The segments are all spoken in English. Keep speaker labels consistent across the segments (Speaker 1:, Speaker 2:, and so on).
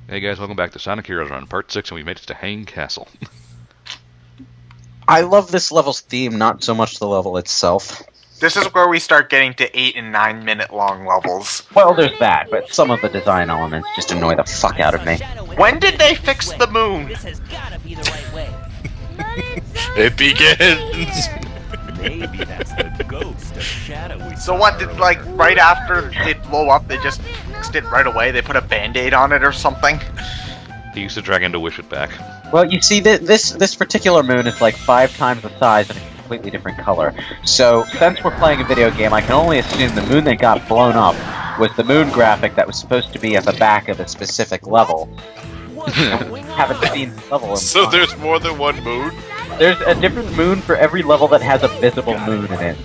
Speaker 1: Hey guys, welcome back to Sonic Heroes Run, Part 6, and we made it to Hang Castle.
Speaker 2: I love this level's theme, not so much the level itself.
Speaker 3: This is where we start getting to 8 and 9 minute long levels.
Speaker 2: Well, there's that, but some of the design elements just annoy the fuck out of me.
Speaker 3: When did they fix the moon?
Speaker 4: This has gotta be the right way.
Speaker 5: It begins!
Speaker 4: Maybe that's the ghost of Shadowy.
Speaker 3: So what, did, like, right after it blew up, they just fixed it right away? They put a band-aid on it or something?
Speaker 1: He used to drag in to wish it back.
Speaker 2: Well, you see, this particular moon is like 5 times the size and a completely different color. So, since we're playing a video game, I can only assume the moon that got blown up was the moon graphic that was supposed to be at the back of a specific level. Haven't seen the level in
Speaker 5: So
Speaker 2: time.
Speaker 5: there's more than one moon?
Speaker 2: There's a different moon for every level that has a visible moon in it.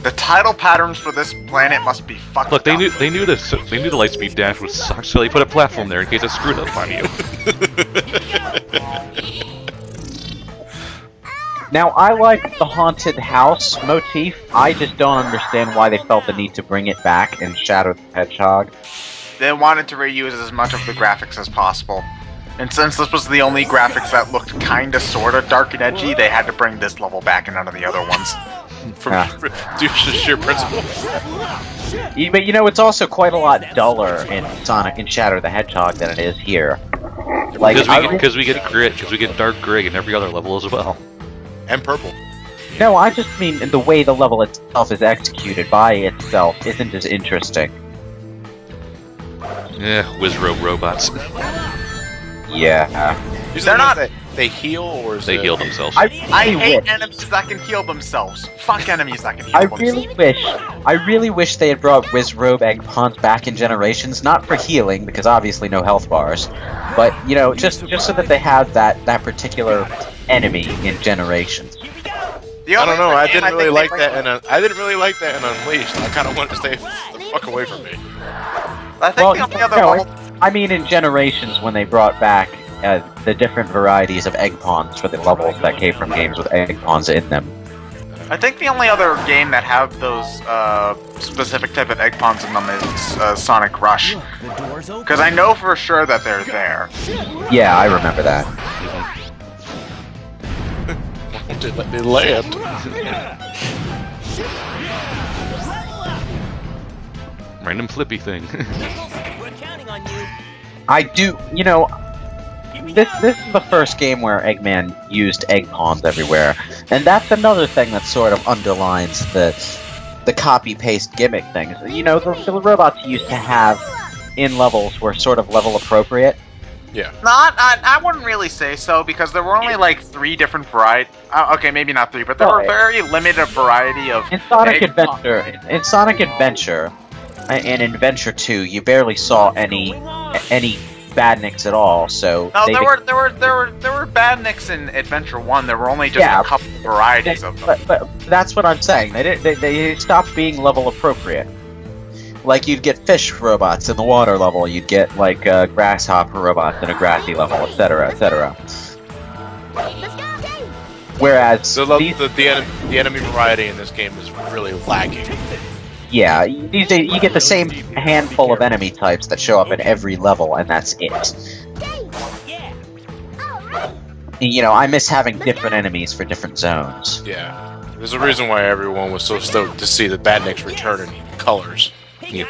Speaker 3: The tidal patterns for this planet must be fucked
Speaker 1: Look, they
Speaker 3: up.
Speaker 1: knew the lightspeed dash would suck, so they put a platform there in case it screwed up on you.
Speaker 2: Now, I like the haunted house motif. I just don't understand why they felt the need to bring it back in Shadow the Hedgehog.
Speaker 3: They wanted to reuse as much of the graphics as possible. And since this was the only graphics that looked kinda sorta dark and edgy, they had to bring this level back and none of the other ones.
Speaker 5: Due to sheer principle.
Speaker 2: But you know, it's also quite a lot duller in Shadow the Hedgehog than it is here. Like,
Speaker 1: Because we get grit, because we get dark gray in every other level as well.
Speaker 5: And purple.
Speaker 2: no, I just mean the way the level itself is executed by itself isn't as interesting.
Speaker 1: Yeah, Wizrobe robots.
Speaker 2: Yeah.
Speaker 3: They're not-
Speaker 5: They heal, or is
Speaker 1: They
Speaker 5: it...
Speaker 1: heal themselves.
Speaker 3: I hate
Speaker 2: wish.
Speaker 3: enemies that can heal themselves. Fuck enemies that can heal
Speaker 2: I
Speaker 3: themselves.
Speaker 2: really wish they had brought Wizrobe Egg Pawns back in Generations, not for healing, because obviously no health bars, but, you know, just so that they had that particular enemy in Generations.
Speaker 5: I don't know, I didn't really like that in Unleashed. I kind of wanted to stay the fuck away from me.
Speaker 3: I think the only other level...
Speaker 2: I mean in Generations when they brought back the different varieties of egg pawns for the levels that came from games with egg pawns in them.
Speaker 3: I think the only other game that have those specific type of egg pawns in them is Sonic Rush. Because I know for sure that they're there.
Speaker 2: Yeah, I remember that.
Speaker 5: Did let me land.
Speaker 1: Random flippy thing.
Speaker 4: We're counting on you.
Speaker 2: I do, you know, this is the first game where Eggman used egg pawns everywhere, and that's another thing that sort of underlines the copy-paste gimmick things. You know, the robots you used to have in levels were sort of level appropriate.
Speaker 5: Yeah.
Speaker 3: I wouldn't really say so, because there were only like 3 different varieties. Okay, maybe not 3, but there were very limited variety of
Speaker 2: In Sonic
Speaker 3: egg
Speaker 2: Adventure, and in Adventure 2, you barely saw any badniks at all. So
Speaker 3: No, there were badniks in Adventure 1. There were only just a couple varieties of them.
Speaker 2: But that's what I'm saying. They stopped being level appropriate. Like you'd get fish robots in the water level, you'd get like grasshopper robots in a grassy level, etc., etc. Whereas
Speaker 5: The enemy variety in this game is really lacking.
Speaker 2: yeah, these days you get the same handful of enemy types that show up in every level, and that's it. You know, I miss having different enemies for different zones.
Speaker 5: Yeah. There's a reason why everyone was so stoked to see the Badniks return in colors.
Speaker 1: Yep.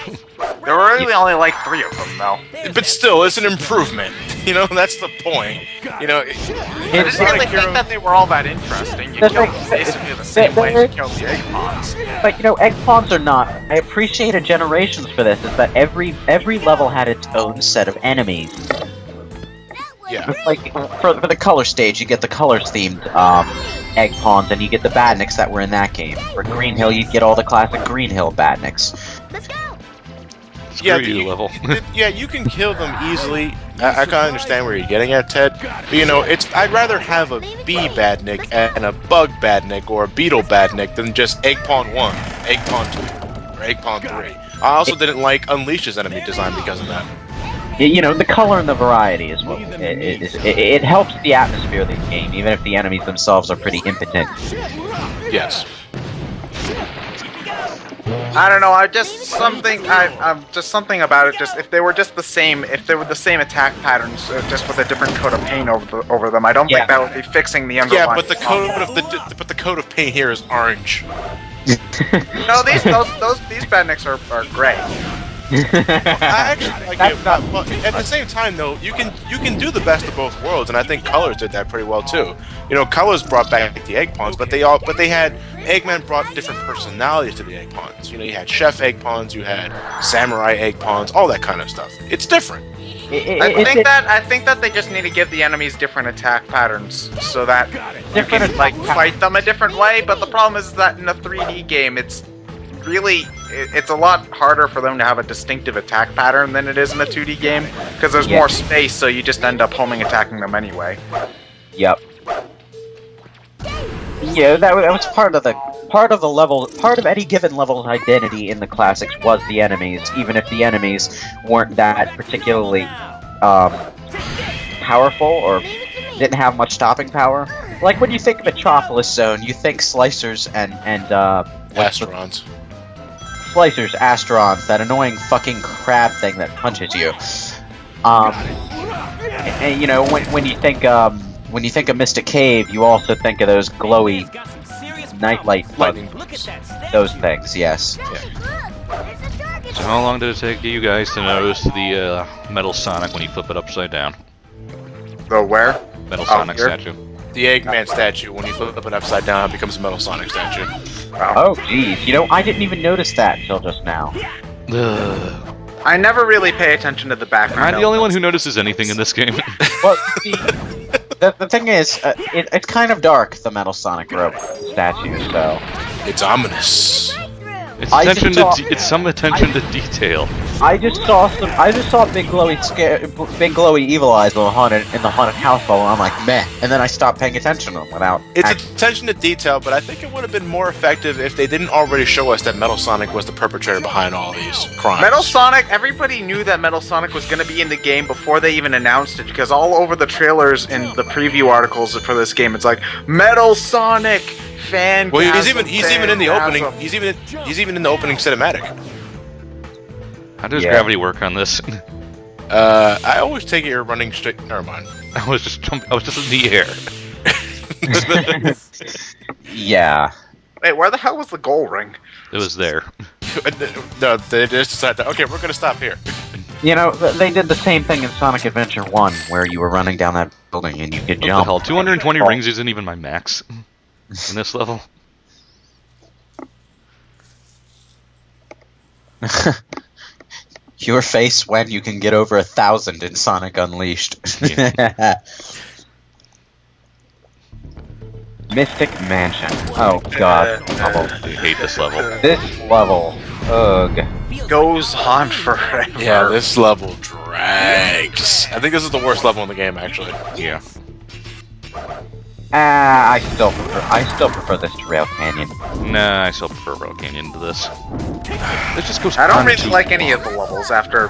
Speaker 3: There were really only like 3 of them, though.
Speaker 5: But still, it's an improvement. You know, that's the point. You know,
Speaker 3: I didn't really think that they were all that interesting. You
Speaker 2: The
Speaker 3: killed
Speaker 2: thing-
Speaker 3: them basically the same way you killed the egg pawns.
Speaker 2: But you know, egg pawns are not. I appreciated Generations for this. Is that every level had its own set of enemies.
Speaker 5: yeah.
Speaker 2: It's like for the color stage, you get the colors themed egg pawns, and you get the badniks that were in that game. For Green Hill, you'd get all the classic Green Hill badniks.
Speaker 1: Screw you level.
Speaker 5: Yeah, you can kill them easily. I kind of understand where you're getting at, Ted. But, you know, I'd rather have a bee badnik and a bug badnik or a beetle badnik than just egg pawn 1, egg pawn 2, or egg pawn 3. I also didn't like Unleash's enemy design because of that.
Speaker 2: You know, the color and the variety is what it helps the atmosphere of the game, even if the enemies themselves are pretty impotent.
Speaker 5: Yes.
Speaker 3: I don't know. I'm just something about it. Just if they were just the same, if they were the same attack patterns, just with a different coat of paint over them, I don't think that would be fixing the underlying.
Speaker 5: Yeah, but the coat of paint here is orange.
Speaker 3: No, these badniks are gray.
Speaker 5: I actually like it, but at the same time, though, you can do the best of both worlds, and I think Colors did that pretty well too. You know, Colors brought back the egg pawns, but they had Eggman brought different personalities to the egg pawns. You know, you had chef egg pawns, you had samurai egg pawns, all that kind of stuff. It's different.
Speaker 3: I think that they just need to give the enemies different attack patterns so that you can like fight them a different way. But the problem is that in a 3D game, it's a lot harder for them to have a distinctive attack pattern than it is in a 2D game because there's more space, so you just end up homing attacking them anyway.
Speaker 2: Yep. Yeah, that was part of any given level's identity in the classics was the enemies, even if the enemies weren't that particularly powerful or didn't have much stopping power. Like when you think Metropolis Zone, you think slicers and
Speaker 5: Asterons.
Speaker 2: Slicers, Asterons, that annoying fucking crab thing that punches you. And you know, when you think of Mystic Cave, you also think of those glowy nightlight buttons. Those things, yes.
Speaker 1: Yeah. So how long did it take you guys to notice the Metal Sonic when you flip it upside down?
Speaker 3: The where?
Speaker 1: Metal Sonic statue.
Speaker 5: The Eggman statue, when you flip it upside down, it becomes a Metal Sonic statue.
Speaker 2: Oh, jeez. You know, I didn't even notice that until just now.
Speaker 3: I never really pay attention to the background.
Speaker 1: Am I the only one who notices anything in this game?
Speaker 2: Well, see, the thing is, it's kind of dark, the Metal Sonic rope statue, so...
Speaker 5: It's ominous.
Speaker 1: It's some attention to detail.
Speaker 2: I just saw big glowy evil eyes in the haunted house ball, and I'm like, meh. And then I stopped paying attention to them without.
Speaker 5: It's attention to detail, but I think it would have been more effective if they didn't already show us that Metal Sonic was the perpetrator behind all these crimes.
Speaker 3: Metal Sonic, everybody knew that Metal Sonic was going to be in the game before they even announced it, because all over the trailers and the preview articles for this game, it's like Metal Sonic.
Speaker 5: Well, he's even in the opening. He's even in the opening cinematic.
Speaker 1: How does gravity work on this?
Speaker 5: I always take it you're running straight. Never mind.
Speaker 1: I was just in the air.
Speaker 2: Yeah.
Speaker 3: Wait, where the hell was the goal ring?
Speaker 1: It was there.
Speaker 5: No, they just decided that, okay, we're gonna stop here.
Speaker 2: You know, they did the same thing in Sonic Adventure 1, where you were running down that building and you could jump.
Speaker 1: What the hell? 220 rings isn't even my max in this level.
Speaker 2: Your face when you can get over 1,000 in Sonic Unleashed. Yeah. Mystic Mansion. Oh god.
Speaker 1: I hate this level.
Speaker 2: This level. Ugh.
Speaker 3: Goes on forever.
Speaker 5: Yeah, this level drags. I think this is the worst level in the game, actually.
Speaker 1: Yeah.
Speaker 2: I still prefer this to Rail Canyon.
Speaker 1: Nah, I still prefer Rail Canyon to this. It just goes.
Speaker 3: I don't really like any of the levels after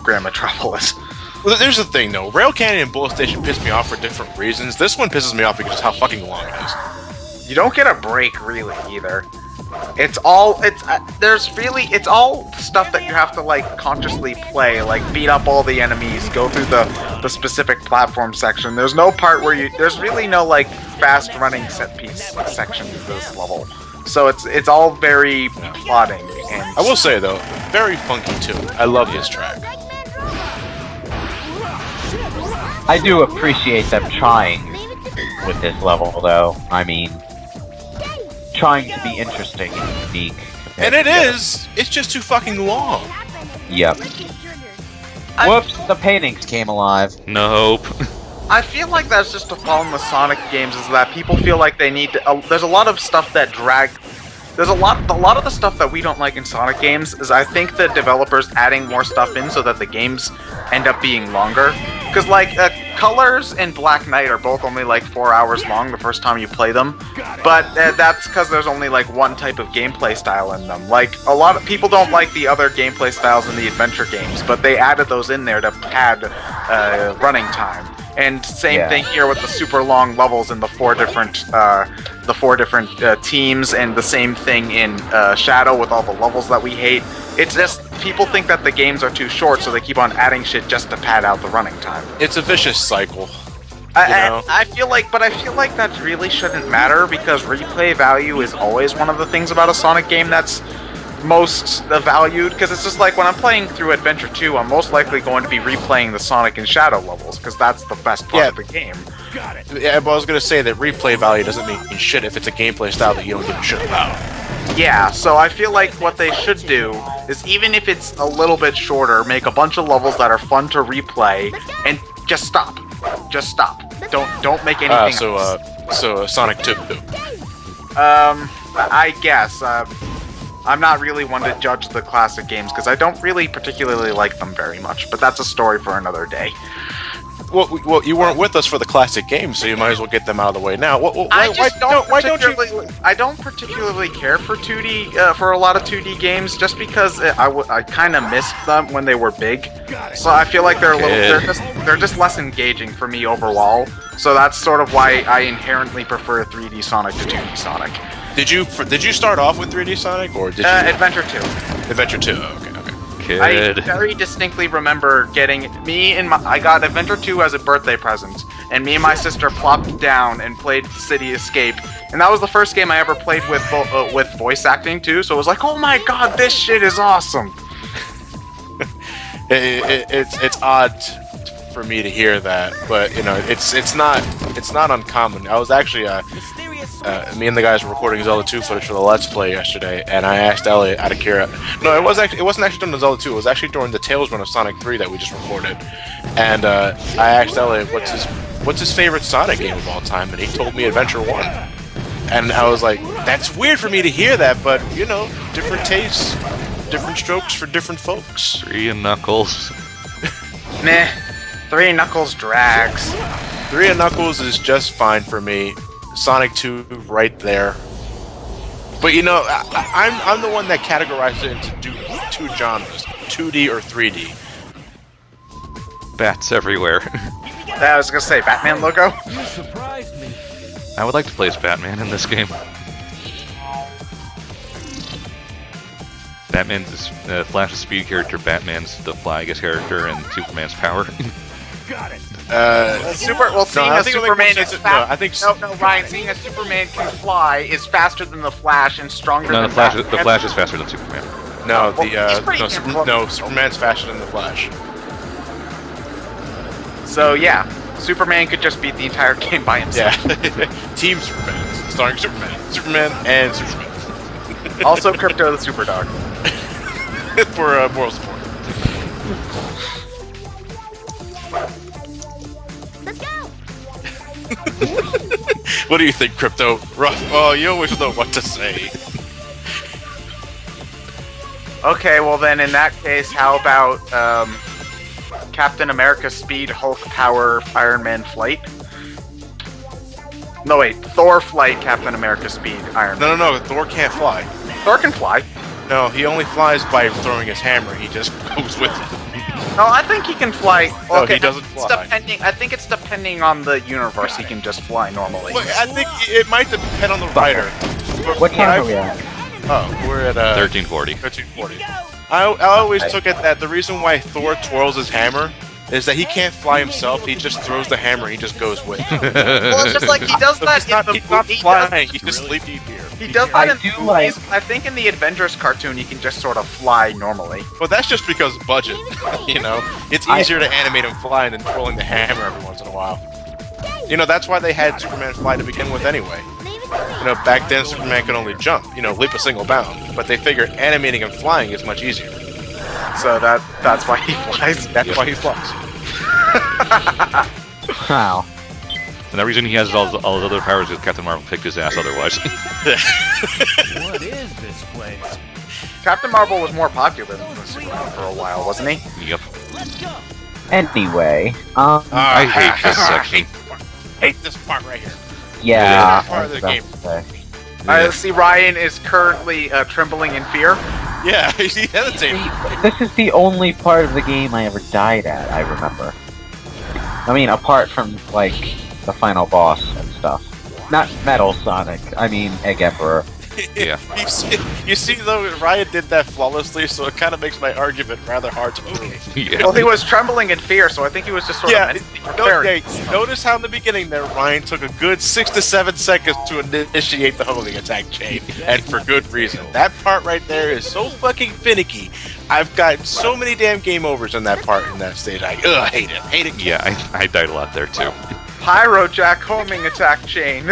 Speaker 3: Grand Metropolis.
Speaker 5: Well, there's the thing, though. Rail Canyon and Bullet Station piss me off for different reasons. This one pisses me off because of how fucking long it is.
Speaker 3: You don't get a break, really, either. It's all stuff that you have to, like, consciously play, like, beat up all the enemies, go through the specific platform section. There's no part where there's really no, like, fast-running set-piece section of this level. So it's all very plotting. And
Speaker 5: I will say, though, very funky, too. I love his track.
Speaker 2: I do appreciate them trying with this level, though. I mean, trying to be interesting and unique.
Speaker 5: And it is! It's just too fucking long.
Speaker 2: Yep. Whoops, the paintings came alive.
Speaker 1: Nope.
Speaker 3: I feel like that's just a problem with Sonic games, is that people feel like they need to... there's a lot of stuff that there's a lot of the stuff that we don't like in Sonic games is I think the developers adding more stuff in so that the games end up being longer. Because, like, Colors and Black Knight are both only, like, 4 hours long the first time you play them. But that's because there's only, like, one type of gameplay style in them. Like, a lot of people don't like the other gameplay styles in the adventure games, but they added those in there to pad running time. And same
Speaker 2: Yeah.
Speaker 3: thing here with the super long levels in the four different teams, and the same thing in Shadow with all the levels that we hate. It's just people think that the games are too short, so they keep on adding shit just to pad out the running time.
Speaker 5: It's a vicious cycle.
Speaker 3: I feel like that really shouldn't matter, because replay value is always one of the things about a Sonic game that's most valued, because it's just like when I'm playing through Adventure 2, I'm most likely going to be replaying the Sonic and Shadow levels, because that's the best part of the game.
Speaker 5: Yeah, but I was gonna say that replay value doesn't mean shit if it's a gameplay style that you don't give a shit about.
Speaker 3: Yeah, so I feel like what they should do is, even if it's a little bit shorter, make a bunch of levels that are fun to replay, and just stop. Just stop. Don't make anything
Speaker 5: So Sonic 2.
Speaker 3: I guess. I'm not really one to judge the classic games, because I don't really particularly like them very much, but that's a story for another day.
Speaker 5: Well, you weren't with us for the classic games, so you might as well get them out of the way now.
Speaker 3: I don't particularly care for 2D for a lot of 2D games, just because I kind of missed them when they were big. So I feel like they're just less engaging for me overall. So that's sort of why I inherently prefer 3D Sonic to 2D Sonic.
Speaker 5: Did you start off with 3D Sonic, or did you?
Speaker 3: Adventure 2.
Speaker 5: Adventure 2. Okay.
Speaker 1: Kid.
Speaker 3: I very distinctly remember getting I got Adventure 2 as a birthday present, and me and my sister plopped down and played City Escape, and that was the first game I ever played with voice acting too. So it was like, oh my god, this shit is awesome.
Speaker 5: It's odd for me to hear that, but you know, it's not uncommon. I was actually me and the guys were recording Zelda 2 footage for the Let's Play yesterday, and I asked Elliot out of curiosity. No, it wasn't actually during the Zelda 2. It was actually during the Tales run of Sonic 3 that we just recorded. And I asked Elliot what's his favorite Sonic game of all time, and he told me Adventure 1. And I was like, that's weird for me to hear that, but you know, different tastes, different strokes for different folks.
Speaker 1: 3 and Knuckles.
Speaker 3: Meh. 3 Knuckles drags.
Speaker 5: 3 and Knuckles is just fine for me. Sonic 2 right there. But you know, I'm the one that categorizes it into two genres, 2D or 3D.
Speaker 1: Bats everywhere.
Speaker 3: I was gonna say, Batman logo?
Speaker 4: You surprised me.
Speaker 1: I would like to play as Batman in this game. Batman's Flash's speed character, Batman's the Fly, I guess, character, and Superman's power.
Speaker 4: Got it.
Speaker 3: Seeing as Superman is
Speaker 5: fast.
Speaker 3: No, Ryan, seeing as Superman can fly is faster than the Flash and stronger
Speaker 1: No,
Speaker 3: than
Speaker 1: the Flash
Speaker 3: Batman.
Speaker 1: is faster than Superman.
Speaker 5: No, Superman's faster than the Flash.
Speaker 3: So yeah, Superman could just beat the entire game by himself.
Speaker 5: Yeah. Team Superman, starring Superman, and Superman.
Speaker 3: Also, Crypto the Superdog.
Speaker 5: For moral support.
Speaker 6: Let's go.
Speaker 5: What do you think, Crypto? Rough. Oh, you always know what to say.
Speaker 3: Okay, well then, in that case, how about Captain America Speed, Hulk Power, Iron Man Flight? No, wait, Thor Flight, Captain America Speed, Iron Man.
Speaker 5: No, Thor can't fly.
Speaker 3: Thor can fly.
Speaker 5: No, he only flies by throwing his hammer. He just goes with it.
Speaker 3: No, I think he can fly.
Speaker 5: No,
Speaker 3: Okay,
Speaker 5: he doesn't
Speaker 3: it's
Speaker 5: fly.
Speaker 3: I think it's depending on the universe. He can just fly normally.
Speaker 5: Look, I think it might depend on the writer.
Speaker 2: What time are we at?
Speaker 5: Oh, we're at
Speaker 1: 1340.
Speaker 5: 1340. I always took it that the reason why Thor twirls his hammer is that he can't fly himself. He just throws the hammer. He just goes with it.
Speaker 3: Well, it's just like he does that
Speaker 5: He's not flying. He just leaps here.
Speaker 3: He does that
Speaker 2: I
Speaker 3: in
Speaker 2: do
Speaker 3: movies.
Speaker 2: like-
Speaker 3: I think in the Avengers cartoon, he can just sort of fly normally.
Speaker 5: Well, that's just because budget. You know, it's easier to animate him flying than twirling the hammer every once in a while. You know, that's why they had Superman fly to begin with anyway. You know, back then Superman could only jump, you know, leap a single bound. But they figured animating him flying is much easier.
Speaker 3: So that's why he flies.
Speaker 5: That's why he flies.
Speaker 2: Wow.
Speaker 1: And the reason he has all his other powers is Captain Marvel kicked his ass otherwise.
Speaker 4: What is this place?
Speaker 3: Captain Marvel was more popular than Superman for a while, wasn't he?
Speaker 1: Yep.
Speaker 4: Let's go.
Speaker 2: Anyway,
Speaker 1: I hate this section.
Speaker 5: Hate this part right here.
Speaker 2: yeah.
Speaker 5: Part of the
Speaker 2: I
Speaker 5: game.
Speaker 2: was about to say.
Speaker 3: I see Ryan is currently trembling in fear.
Speaker 5: Yeah, he's hesitating.
Speaker 2: This is the only part of the game I ever died at, I remember. I mean, apart from, like, the final boss and stuff. Not Metal Sonic, I mean Egg Emperor.
Speaker 1: Yeah.
Speaker 5: You see, though, Ryan did that flawlessly, so it kind of makes my argument rather hard to prove.
Speaker 1: Yeah.
Speaker 3: Well, he was trembling in fear, so I think he was just sort of mentally prepared.
Speaker 5: Notice how in the beginning there, Ryan took a good 6 to 7 seconds to initiate the homing attack chain, and for good reason. That part right there is so fucking finicky. I've got so many damn game overs in that part in that stage. I hate it. Hate it.
Speaker 1: Yeah, I died a lot there too.
Speaker 3: Pyrojack homing attack chain.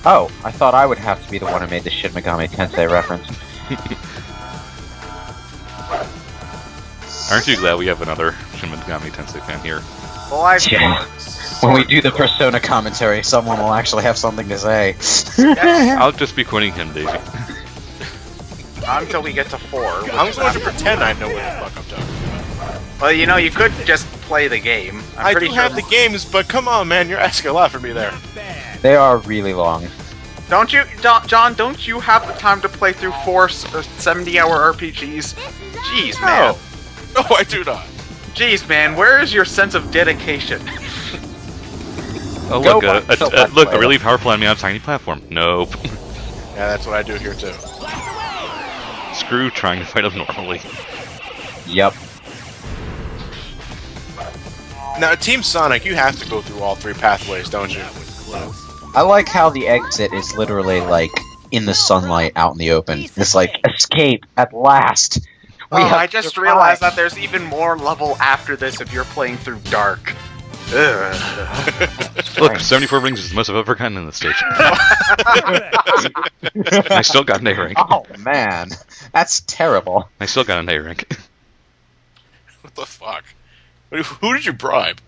Speaker 2: Oh, I thought I would have to be the one who made the Shin Megami Tensei reference.
Speaker 1: Aren't you glad we have another Shin Megami Tensei fan here?
Speaker 3: Well, I.
Speaker 2: Yeah. When we do the Persona commentary, someone will actually have something to say.
Speaker 1: I'll just be quoting him, Daisy.
Speaker 3: Not until we get to 4.
Speaker 5: I'm going to pretend I know what the fuck I'm talking about.
Speaker 3: Well, you know, you could just play the game.
Speaker 5: I do have the games, but come on, man, you're asking a lot from me there.
Speaker 2: They are really long.
Speaker 3: Don't you, John? Don't you have the time to play through 4 70-hour RPGs? Jeez, man.
Speaker 5: No, I do not.
Speaker 3: Jeez, man, where is your sense of dedication?
Speaker 1: Oh, look, look, a really powerful enemy on a tiny platform. Nope.
Speaker 5: Yeah, that's what I do here too.
Speaker 1: Screw trying to fight him normally.
Speaker 2: Yep.
Speaker 5: Now, Team Sonic, you have to go through all 3 pathways, don't you?
Speaker 2: I like how the exit is literally, like, in the sunlight out in the open. It's like, escape, at last!
Speaker 3: I just realized that there's even more level after this if you're playing through Dark.
Speaker 1: Look, 74 rings is the most I've ever gotten in this stage. I still got an A rank.
Speaker 2: Oh, man. That's terrible.
Speaker 1: I still got an A rank.
Speaker 5: What the fuck? Who did you bribe?